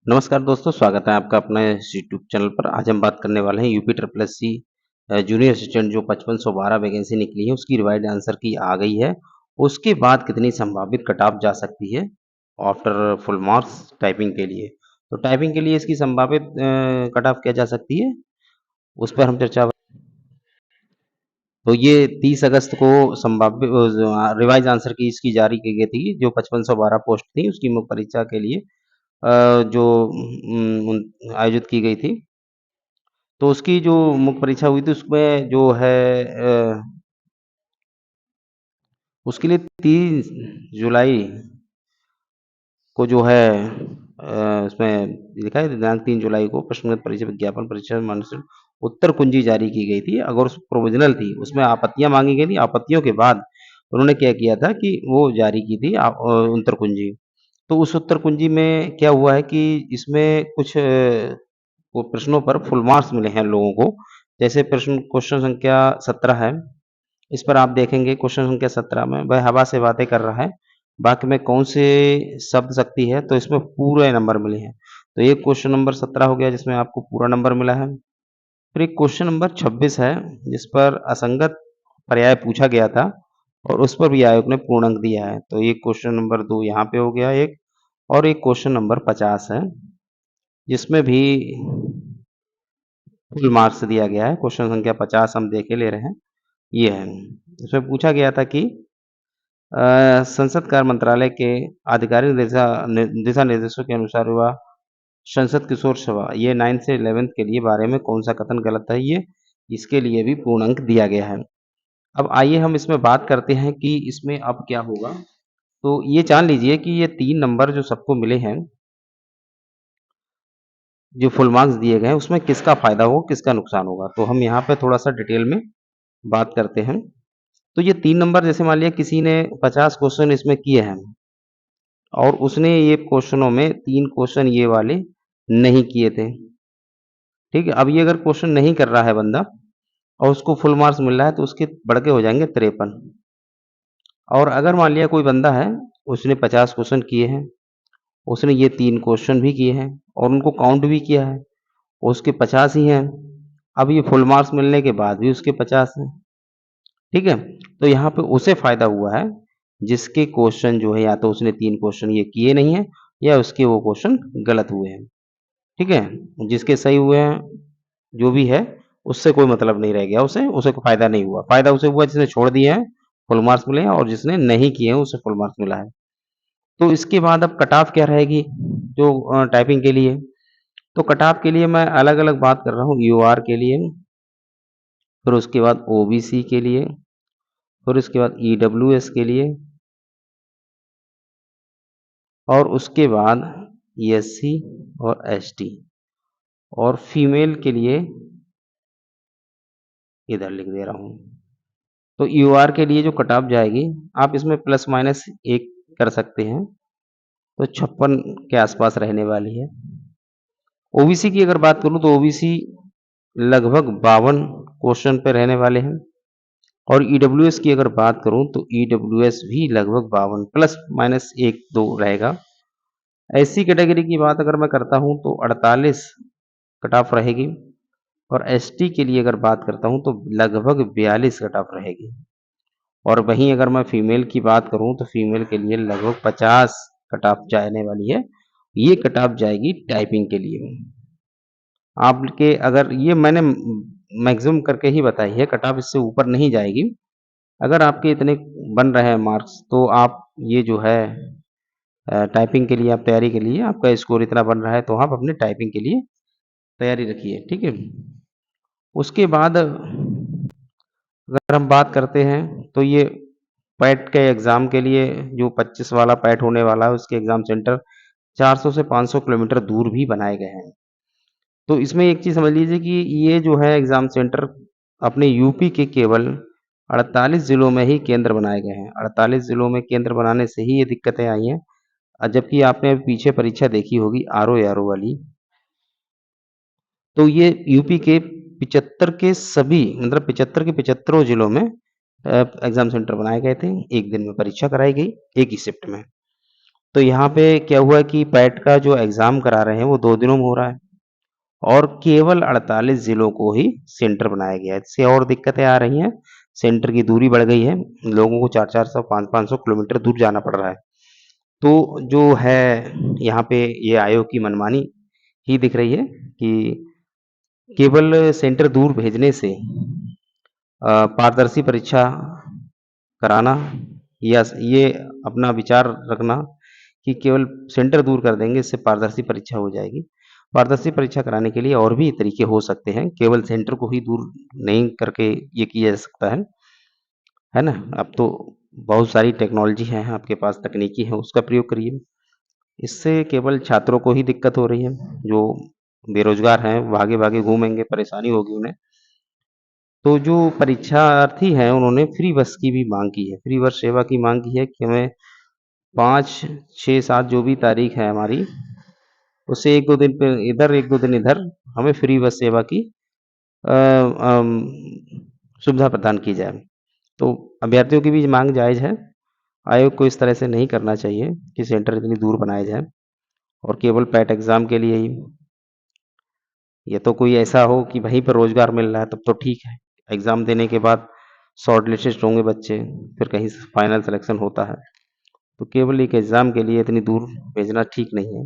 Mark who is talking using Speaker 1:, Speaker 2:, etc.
Speaker 1: नमस्कार दोस्तों, स्वागत है आपका अपने इस यूट्यूब चैनल पर। आज हम बात करने वाले हैं UP triple SC junior assistant जो 5512 वैकेंसी निकली है, उसकी रिवाइज्ड आंसर की आ गई है। उसके बाद कितनी संभावित कट ऑफ जा सकती है आफ्टर फुल मार्क्स टाइपिंग के लिए। तो टाइपिंग के लिए इसकी संभावित कट ऑफ क्या जा सकती है, उस पर हम चर्चा। तो ये 30 अगस्त को संभाव्य रिवाइज आंसर की इसकी जारी की गई थी, जो 5512 पोस्ट थी उसकी मुख्य परीक्षा के लिए जो आयोजित की गई थी। तो उसकी जो मुख्य परीक्षा हुई थी उसमें जो है उसके लिए 30 जुलाई को जो है उसमें लिखा है दिनांक 3 जुलाई को प्रश्नगत परीक्षा विज्ञापन परीक्षा मानसिक उत्तर कुंजी जारी की गई थी। अगर उस प्रोविजनल थी, उसमें आपत्तियां मांगी गई थी। आपत्तियों के बाद उन्होंने क्या किया था कि वो जारी की थी उत्तर कुंजी। तो उस उत्तर कुंजी में क्या हुआ है कि इसमें कुछ वो प्रश्नों पर फुल मार्क्स मिले हैं लोगों को। जैसे क्वेश्चन संख्या 17 है, इस पर आप देखेंगे क्वेश्चन संख्या 17 में वह हवा से बातें कर रहा है, वाक्य में कौन से शब्द शक्ति है, तो इसमें पूरे नंबर मिले हैं। तो एक क्वेश्चन नंबर 17 हो गया जिसमें आपको पूरा नंबर मिला है। फिर एक क्वेश्चन नंबर 26 है जिस पर असंगत पर्याय पूछा गया था और उस पर भी आयोग ने पूर्ण अंक दिया है। तो एक क्वेश्चन नंबर 2 यहाँ पे हो गया एक, और एक क्वेश्चन नंबर 50 है जिसमें भी फुल मार्क्स दिया गया है। क्वेश्चन संख्या 50 हम देखे ले रहे हैं, ये है। इसमें पूछा गया था कि संसद कार्य मंत्रालय के आधिकारिक दिशा निर्देशों के अनुसार हुआ संसद किशोर सभा ये 9 से 11th के लिए बारे में कौन सा कथन गलत है, ये इसके लिए भी पूर्ण अंक दिया गया है। अब आइए हम इसमें बात करते हैं कि इसमें अब क्या होगा। तो ये जान लीजिए कि ये 3 नंबर जो सबको मिले हैं, जो फुल मार्क्स दिए गए हैं, उसमें किसका फायदा होगा किसका नुकसान होगा। तो हम यहाँ पे थोड़ा सा डिटेल में बात करते हैं। तो ये 3 नंबर, जैसे मान लिया किसी ने 50 क्वेश्चन इसमें किए हैं और उसने ये क्वेश्चनों में 3 क्वेश्चन ये वाले नहीं किए थे, ठीक है। अब ये अगर क्वेश्चन नहीं कर रहा है बंदा और उसको फुल मार्क्स मिल रहा है तो उसके बढ़ के हो जाएंगे 53। और अगर मान लिया कोई बंदा है, उसने 50 क्वेश्चन किए हैं, उसने ये 3 क्वेश्चन भी किए हैं और उनको काउंट भी किया है, उसके 50 ही हैं। अब ये फुल मार्क्स मिलने के बाद भी उसके 50 हैं, ठीक है। तो यहाँ पे उसे फायदा हुआ है जिसके क्वेश्चन जो है या तो उसने 3 क्वेश्चन ये किए नहीं है या उसके वो क्वेश्चन गलत हुए हैं, ठीक है। जिसके सही हुए हैं जो भी है उससे कोई मतलब नहीं रह गया, उसे कोई फायदा नहीं हुआ। फायदा उसे हुआ जिसने छोड़ दिए हैं, फुल मार्क्स मिले हैं, और जिसने नहीं किए हैं उसे फुल मार्क्स मिला है। तो इसके बाद अब कट ऑफ क्या रहेगी जो टाइपिंग के लिए। तो कट ऑफ के लिए मैं अलग अलग बात कर रहा हूँ। यूआर के लिए, फिर उसके बाद ओबीसी के लिए, फिर उसके बाद ईडब्ल्यूएस के लिए, और उसके बाद एससी और एसटी, और फीमेल के लिए इधर लिख दे रहा हूँ। तो यूआर के लिए जो कट ऑफ जाएगी, आप इसमें प्लस माइनस 1 कर सकते हैं, तो 56 के आसपास रहने वाली है। ओबीसी की अगर बात करूं तो ओबीसी लगभग 52 क्वेश्चन पे रहने वाले हैं। और ईडब्ल्यूएस की अगर बात करूं तो ईडब्ल्यूएस भी लगभग 52 प्लस माइनस 1-2 रहेगा। एससी कैटेगरी की बात अगर मैं करता हूं तो 48 कट ऑफ रहेगी, और एसटी के लिए अगर बात करता हूं तो लगभग 42 कट ऑफ रहेगी। और वहीं अगर मैं फीमेल की बात करूं तो फीमेल के लिए लगभग 50 कट ऑफ जाने वाली है। ये कट ऑफ जाएगी टाइपिंग के लिए। आपके अगर ये मैंने मैक्सिमम करके ही बताई है, कट ऑफ इससे ऊपर नहीं जाएगी। अगर आपके इतने बन रहे हैं मार्क्स तो आप ये जो है टाइपिंग के लिए, आप तैयारी के लिए आपका स्कोर इतना बन रहा है तो आप अपने टाइपिंग के लिए तैयारी रखिए, ठीक है। उसके बाद अगर हम बात करते हैं तो ये पैट के एग्ज़ाम के लिए जो 25 वाला पैट होने वाला है, उसके एग्ज़ाम सेंटर 400 से 500 किलोमीटर दूर भी बनाए गए हैं। तो इसमें एक चीज़ समझ लीजिए कि ये जो है एग्ज़ाम सेंटर अपने यूपी के केवल 48 ज़िलों में ही केंद्र बनाए गए हैं। 48 ज़िलों में केंद्र बनाने से ही ये दिक्कतें आई हैं। जबकि आपने पीछे परीक्षा देखी होगी आरओ एआरओ वाली, तो ये यूपी के 75 के सभी, मतलब 75 के 75 ज़िलों में एग्ज़ाम सेंटर बनाए गए थे। एक दिन में परीक्षा कराई गई, एक ही शिफ्ट में। तो यहाँ पे क्या हुआ कि पैट का जो एग्ज़ाम करा रहे हैं वो 2 दिनों में हो रहा है और केवल 48 ज़िलों को ही सेंटर बनाया गया है। इससे और दिक्कतें आ रही हैं, सेंटर की दूरी बढ़ गई है, लोगों को 4-400 500-500 किलोमीटर दूर जाना पड़ रहा है। तो जो है यहाँ पे ये आयोग की मनमानी ही दिख रही है कि केवल सेंटर दूर भेजने से पारदर्शी परीक्षा कराना या ये अपना विचार रखना कि केवल सेंटर दूर कर देंगे, इससे पारदर्शी परीक्षा हो जाएगी। पारदर्शी परीक्षा कराने के लिए और भी तरीके हो सकते हैं, केवल सेंटर को ही दूर नहीं करके ये किया जा सकता है ना? अब तो बहुत सारी टेक्नोलॉजी है आपके पास, तकनीकी है, उसका प्रयोग करिए। इससे केवल छात्रों को ही दिक्कत हो रही है, जो बेरोज़गार हैं, भागे-भागे घूमेंगे, परेशानी होगी उन्हें। तो जो परीक्षार्थी हैं, उन्होंने फ्री बस की भी माँग की है, फ्री बस सेवा की माँग की है कि हमें 5, 6, 7 जो भी तारीख है हमारी, उससे 1-2 दिन पे इधर, 1-2 दिन इधर, हमें फ्री बस सेवा की सुविधा प्रदान की जाए। तो अभ्यर्थियों की भी माँग जायज़ है। आयोग को इस तरह से नहीं करना चाहिए कि सेंटर इतनी दूर बनाए जाएँ और केवल पैट एग्ज़ाम के लिए ही। ये तो कोई ऐसा हो कि वहीं पर रोज़गार मिल रहा है तब तो ठीक है। एग्ज़ाम देने के बाद शॉर्ट लिस्टेड होंगे बच्चे, फिर कहीं से फाइनल सिलेक्शन होता है। तो केवल एक एग्ज़ाम के लिए इतनी दूर भेजना ठीक नहीं है।